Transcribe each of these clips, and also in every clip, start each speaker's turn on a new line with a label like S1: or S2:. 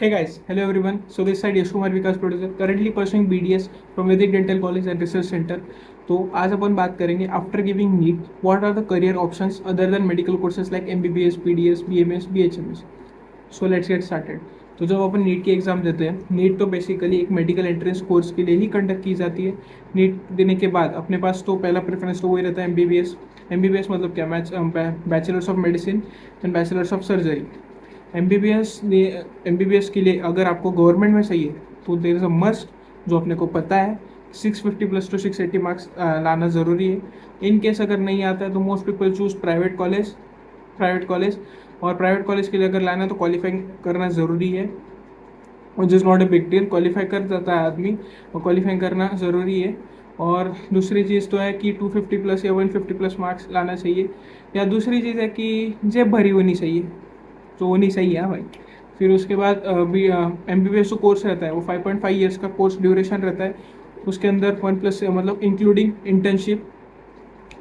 S1: Hey guys, hello everyone. So this side Yash Kumar Vikas producer currently pursuing BDS from Vedic Dental College and Research Center. तो आज अपन बात करेंगे after giving NEET what are the career options other than medical courses like MBBS, PDS, BMS, BHMS. So let's get started. तो जब अपन NEET की exam देते हैं, नीट तो बेसिकली एक मेडिकल एंट्रेंस कोर्स के लिए ही कंडक्ट की जाती है. नीट देने के बाद अपने पास तो पहला प्रेफरेंस तो वही रहता है MBBS. MBBS मतलब क्या, bachelors of medicine and bachelors of surgery. MBBS के लिए अगर आपको गवर्नमेंट में चाहिए तो देर इज़ अ मस्ट, जो अपने को पता है 650 प्लस टू 680 मार्क्स लाना ज़रूरी है. इन केस अगर नहीं आता है तो most people choose private college. और प्राइवेट कॉलेज के लिए अगर लाना है तो क्वालिफाइंग करना ज़रूरी है, which is not a big deal. Qualify कर जाता है आदमी और क्वालिफाइंग करना ज़रूरी है. और दूसरी चीज़ तो है कि 250 प्लस या 150 प्लस मार्क्स लाना चाहिए. या दूसरी चीज़ है कि जेब भरी होनी चाहिए, तो होनी चाहिए. हाँ भाई. फिर उसके बाद MBBS जो कोर्स रहता है वो 5.5 ईयर्स का कोर्स ड्यूरेशन रहता है. उसके अंदर 1+ मतलब इंक्लूडिंग इंटर्नशिप.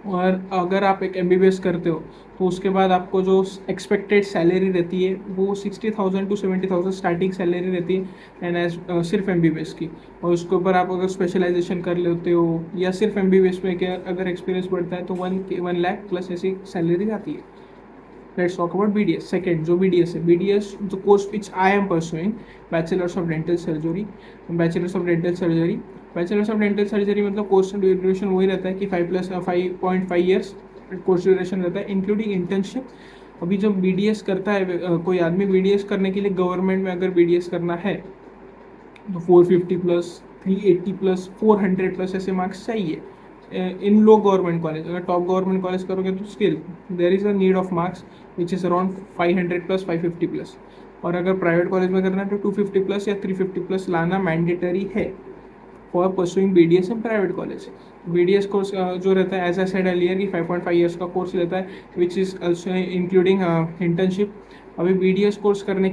S1: और अगर आप एक MBBS करते हो तो उसके बाद आपको जो एक्सपेक्टेड सैलरी रहती है वो 60,000 to 70,000 स्टार्टिंग सैलरी रहती है. एंड एज सिर्फ MBBS की. और उसके ऊपर आप अगर स्पेशलाइजेशन कर लेते हो या सिर्फ MBBS में क्या अगर एक्सपीरियंस बढ़ता है तो 1 लाख प्लस ऐसी सैलरी आती है. Let's talk about BDS. Second, जो BDS है, BDS the course which I am pursuing, Bachelor's of Dental Surgery. Bachelor's of Dental Surgery. Bachelor's of Dental Surgery मतलब कोर्स ड्यूरेशन वही रहता है कि 5.5 ईयर्स कोर्स ड्यूरेशन रहता है इंक्लूडिंग इंटर्नशिप. अभी जब BDS करता है कोई आदमी, BDS करने के लिए गवर्नमेंट में अगर BDS करना है तो 450 प्लस, 380 प्लस, 400 प्लस ऐसे मार्क्स चाहिए. इन लो गवर्नमेंट कॉलेज, अगर टॉप गवर्नमेंट कॉलेज करोगे तो still there is a need of marks which is around 500 plus, 550 plus. और अगर प्राइवेट कॉलेज में करना है तो 250 प्लस या 350 प्लस लाना मैंडेटरी है for pursuing BDS in private college. BDS course जो रहता है एज आई सेड अर्लियर की 5.5 ईयर्स का कोर्स रहता है which is also including internship. अभी BDS कोर्स करने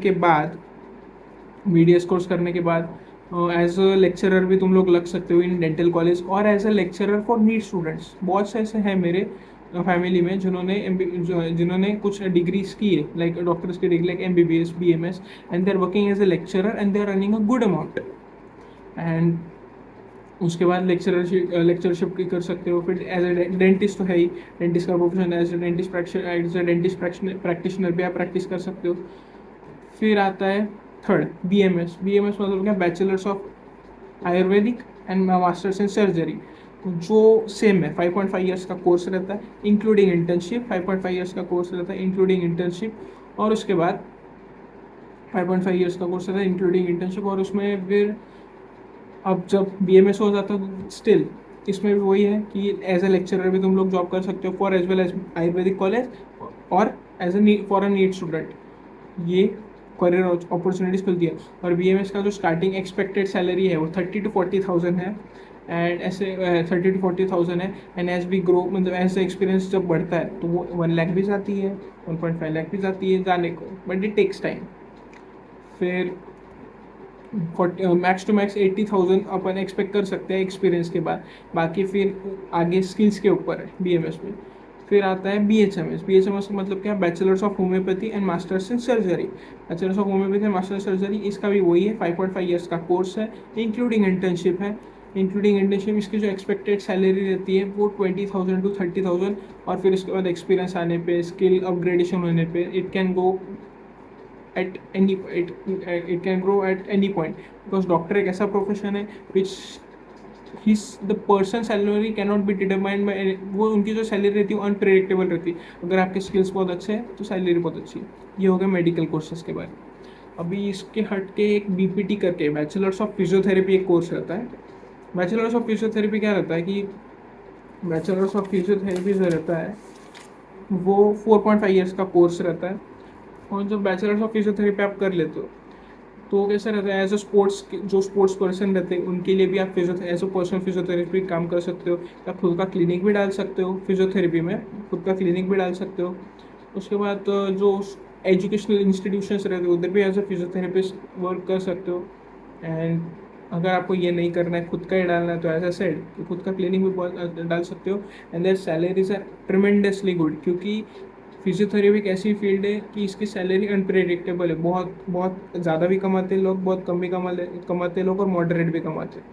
S1: के बाद एज अ लेक्चरर भी तुम लोग लग सकते हो इन डेंटल कॉलेज, और as a lecturer for NEET students. बहुत से ऐसे हैं मेरे फैमिली में जिन्होंने कुछ डिग्रीज की है, लाइक डॉक्टर्स की degree like MBBS, BMS, and they are working as a lecturer and they are earning a good amount. And उसके बाद लेक्चरशिप भी कर सकते हो. फिर एज ए डेंटिस्ट तो है ही, डेंटिस्ट का profession as a dentist practitioner भी आप प्रैक्टिस कर सकते हो. फिर आता है थर्ड BMS मतलब क्या, bachelors of Ayurvedic and masters in surgery. जो सेम है 5.5 ईयर्स का कोर्स रहता है इंक्लूडिंग इंटर्नशिप. 5.5 ईयर्स का कोर्स रहता है इंक्लूडिंग इंटर्नशिप. और उसके बाद 5.5 ईयर्स का कोर्स रहता है इंक्लूडिंग इंटर्नशिप. और उसमें फिर अब जब BMS हो जाता है तो स्टिल इसमें भी वही है कि एज ए लेक्चरर भी तुम लोग जॉब कर सकते हो for as well as Ayurvedic college और as a for a NEET student. ये करियर अपॉर्चुनिटीज़ खुलती है. और BMS का जो स्टार्टिंग एक्सपेक्टेड सैलरी है वो 30 to 40,000 है. एंड ऐसे 30 to 40,000 है. एंड एज वी ग्रो, मतलब एज एक्सपीरियंस जब बढ़ता है तो वो 1 लाख भी जाती है, 1.5 लाख भी जाती है जाने को, बट इट टेक्स टाइम. फिर मैक्स टू मैक्स 80,000 अपन एक्सपेक्ट कर सकते हैं एक्सपीरियंस के बाद. बाकी फिर आगे स्किल्स के ऊपर है BMS में. फिर आता है BHMS का मतलब क्या, bachelors of homeopathy and masters in surgery. Bachelors of homeopathy and masters surgery, इसका भी वही है 5.5 ईयर्स का कोर्स है इंक्लूडिंग इंटर्नशिप है. इसकी जो एक्सपेक्टेड सैलरी रहती है वो 20,000 to 30,000. और फिर इसके बाद एक्सपीरियंस आने पे, स्किल अपग्रेडेशन होने पे it can go at any it can grow at any point, because doctor एक ऐसा प्रोफेशन है which his the person salary cannot be determined by वो उनकी जो सैलरी रहती है अनप्रेडिक्टेबल रहती है. अगर आपके स्किल्स बहुत अच्छे हैं तो सैलरी बहुत अच्छी है. ये हो गया मेडिकल कोर्सेज के बारे. अभी इसके हट के एक BPT करके बैचलर्स ऑफ फिजियोथेरेपी एक कोर्स रहता है. बैचलर्स ऑफ फिजियोथेरेपी क्या रहता है कि बैचलर्स ऑफ फिजियोथेरेपी जो रहता है वो 4.5 ईयर्स का कोर्स रहता है. और जब बैचलर्स ऑफ फिजियोथेरेपी आप कर लेते हो तो कैसा रहता है, एज अ स्पोर्ट्स पर्सन रहते हैं उनके लिए भी आप एज अ पर्सनल फिजियोथेरेपी काम कर सकते हो. आप खुद का क्लिनिक भी डाल सकते हो फिजियोथेरेपी में, खुद का क्लिनिक भी डाल सकते हो. उसके बाद जो एजुकेशनल इंस्टीट्यूशंस रहते हैं उधर भी एज अ फिजियोथेरेपिस्ट वर्क कर सकते हो. एंड अगर आपको ये नहीं करना है, खुद का ही डालना है, तो एज अ सेड कि खुद का क्लिनिक भी डाल सकते हो. And their salaries are tremendously good, क्योंकि फिजियोथेरेपी एक ऐसी फील्ड है कि इसकी सैलरी अनप्रेडिक्टेबल है, बहुत बहुत ज़्यादा भी कमाते हैं लोग, बहुत कम भी कमाते हैं लोग, और मॉडरेट भी कमाते हैं।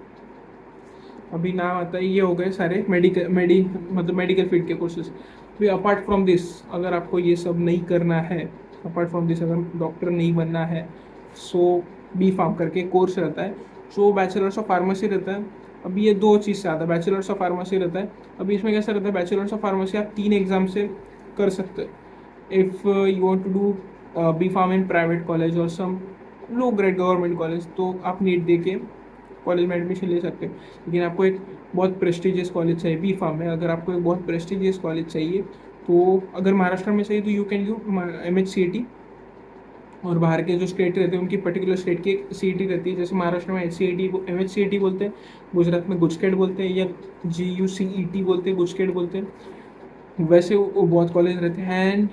S1: अभी नाम आता है, ये हो गए सारे मतलब मेडिकल फील्ड के कोर्सेज। फिर अपार्ट फ्रॉम दिस, अगर आपको ये सब नहीं करना है, अपार्ट फ्रॉम दिस अगर डॉक्टर नहीं बनना है, सो बी फार्म करके कोर्स रहता है, जो बैचलर्स ऑफ फार्मेसी रहता है। अभी ये दो चीज़ से आता है, बैचलर्स ऑफ फार्मेसी रहता है। अभी इसमें कैसा रहता है, बैचलर्स ऑफ फार्मेसी आप 3 एग्जाम से कर सकते हैं। If you want to do B pharm in private college और some low grade government college, तो आप नीट दे के कॉलेज में एडमिशन ले सकते हैं। लेकिन आपको एक बहुत प्रेस्टिजियस कॉलेज चाहिए बी फार्म में, अगर आपको एक बहुत प्रेस्टिजियस कॉलेज चाहिए, तो अगर महाराष्ट्र में चाहिए तो यू कैन डू MHCET। और बाहर के जो स्टेट रहते हैं उनकी पर्टिकुलर स्टेट की CET रहती है, जैसे महाराष्ट्र में MHCET बोलते हैं, गुजरात में गुजकेट बोलते हैं, या GUCET बोलते हैं, गुजकेट बोलते हैं। वैसे वो बहुत कॉलेज रहते हैं। एंड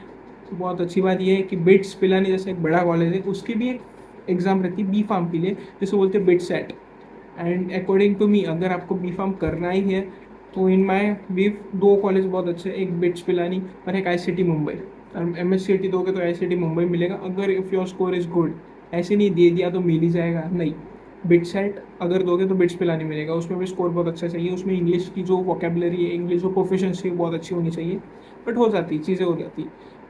S1: बहुत अच्छी बात यह है कि बिट्स पिलानी जैसे एक बड़ा कॉलेज है, उसकी भी एक एग्ज़ाम रहती है बी फार्म के लिए, जिसे बोलते हैं BITSAT. And according to me, अगर आपको बी फार्म करना ही है तो इन माई वीव 2 कॉलेज बहुत अच्छे हैं, एक बिट्स पिलानी और एक ICT मुंबई। MHCET दोगे तो ICT मुंबई मिलेगा, अगर if your score is good. ऐसे नहीं दे दिया तो मिल ही जाएगा, नहीं। बिट सेट अगर दोगे तो बिट्स पिलानी मिलेगा, उसमें भी स्कोर बहुत अच्छा चाहिए, उसमें इंग्लिश की जो वोकेबलरी है, इंग्लिश जो प्रोफिशिएंसी है बहुत अच्छी होनी चाहिए, बट हो जाती चीज़ें हो जाती।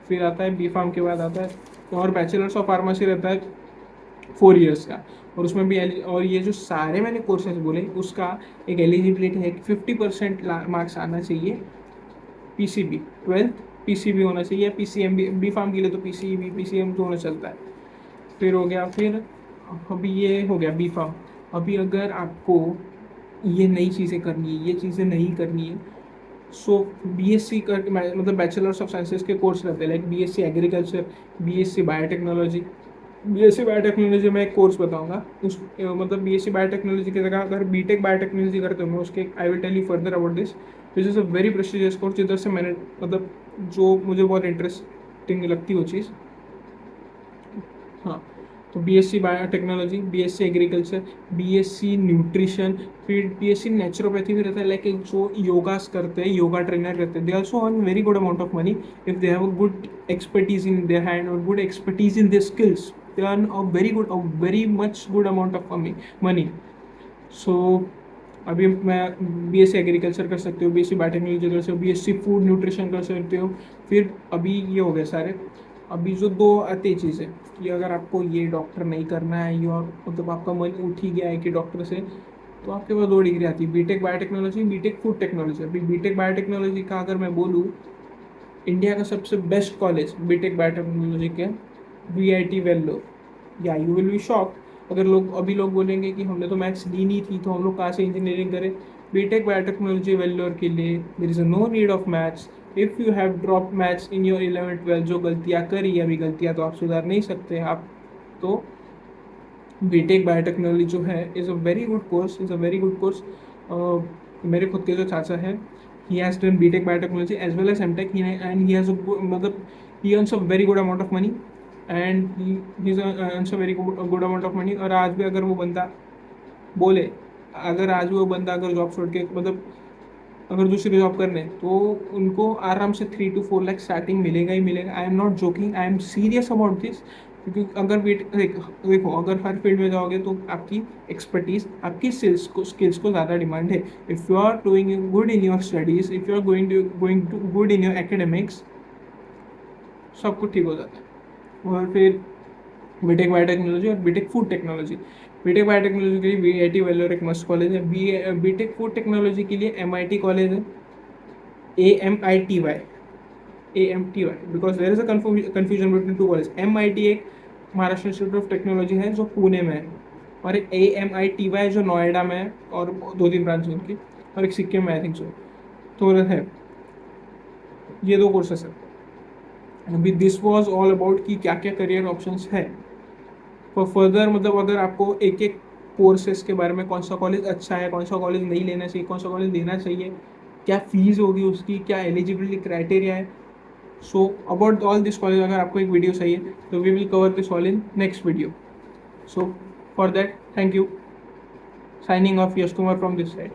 S1: फिर आता है बी फार्म के बाद आता है और बैचलर्स ऑफ फार्मेसी रहता है 4 ईयर्स का, और उसमें भी और ये जो सारे मैंने कोर्सेज बोले उसका एक एलिजिबिलिटी है कि 50% मार्क्स आना चाहिए PCB, 12th PCB होना चाहिए, या PCM भी। बी फार्म के लिए तो PCB PCM दोनों चलता है। फिर हो गया, फिर अभी ये हो गया बी फार्म। अभी अगर आपको ये नई चीज़ें करनी है, ये चीज़ें नहीं करनी है, सो BSc कर मतलब बैचलर्स ऑफ साइंसेज के कोर्स रहते हैं, like BSc agriculture, BSc biotechnology. BSc biotechnology में एक कोर्स बताऊंगा, उस मतलब BSc बायोटेक्नोलॉजी की जगह अगर BTech बायोटेक्नोलॉजी करते हो, मैं उसके I will tell you further about this. This is a very prestigious course, जिधर से मैंने मतलब जो मुझे बहुत इंटरेस्टिंग लगती वो चीज़। हाँ, तो BSc biotechnology, BSc agriculture, BSc nutrition, फिर BSc नेचुरोपैथी भी रहता है, लाइक जो योगास करते हैं, योगा ट्रेनर रहते हैं, they also earn very good amount of money if they have a good expertise in their hand और good expertise in their skills, they earn a very much good amount of money. So अभी मैं BSc agriculture कर सकते हो, BSc biotechnology कर सकते हो, BSc food nutrition कर सकते हो। फिर अभी ये हो गए सारे। अभी जो 2 आती चीज़ें कि अगर आपको ये डॉक्टर नहीं करना है, या मतलब आपका मन उठ ही गया है कि डॉक्टर से, तो आपके पास 2 डिग्री आती है, BTech biotechnology, BTech food technology. अभी BTech बायोटेक्नोलॉजी का अगर मैं बोलूँ, इंडिया का सबसे बेस्ट कॉलेज BTech बायोटेक्नोलॉजी के VIT वेल्लोर। या यू विल बी शॉक, अगर लोग बोलेंगे कि हमने तो मैथ्स ली नहीं थी तो हम लोग कहाँ से इंजीनियरिंग करें। BTech बायोटेक्नोलॉजी वेल्लोर के लिए there is no need of maths. If you have drop maths in your 11th 12th, जो गलतियाँ करी, अभी गलतियाँ तो आप सुधार नहीं सकते आप, तो BTech बायोटेक्नोलॉजी जो है is a very good course, is a very good course. मेरे खुद के जो चाचा है, he has done BTech biotechnology as well as MTech, and he has a मतलब he earns a very good amount of money, and he earns a very good amount of money। और आज भी अगर वो बंदा बोले, अगर आज भी वो बंदा अगर जॉब छोड़ के मतलब अगर दूसरी जॉब करने, तो उनको आराम से 3 to 4 लाख स्टार्टिंग मिलेगा ही मिलेगा। I am not joking, I am serious about this. क्योंकि अगर देखो, अगर हर फील्ड में जाओगे तो आपकी एक्सपर्टीज, आपकी स्किल्स को ज़्यादा डिमांड है। If you are doing good in your studies, if you are going to good in your academics, सब कुछ ठीक हो जाता है। और फिर BTech बायोटेक्नोलॉजी और BTech food technology. BTech biotechnology के लिए VIT वेल्लोर एक मस्त कॉलेज है। BTech फूड टेक्नोलॉजी के लिए MIT कॉलेज है, AMTY, because there is a confusion between 2 college. MIT एक महाराष्ट्र इंस्टीट्यूट ऑफ टेक्नोलॉजी है जो पुणे में है, और एक AMITY जो नोएडा में है, और 2-3 ब्रांच है उनकी, और एक सिक्किम में आई थिंक सो। तो है, ये 2 कोर्सेस है। अभी दिस वॉज ऑल अबाउट कि क्या क्या करियर ऑप्शंस है। फॉर फर्दर मतलब अगर आपको एक एक कोर्सेज के बारे में, कौन सा कॉलेज अच्छा है, कौन सा कॉलेज नहीं लेना चाहिए, कौन सा कॉलेज देना चाहिए, क्या फीस होगी उसकी, क्या एलिजिबिलिटी क्राइटेरिया है, so about all this college अगर आपको एक वीडियो चाहिए तो we will cover this all in next video. So for that, thank you. Signing off Yash Kumar from this side.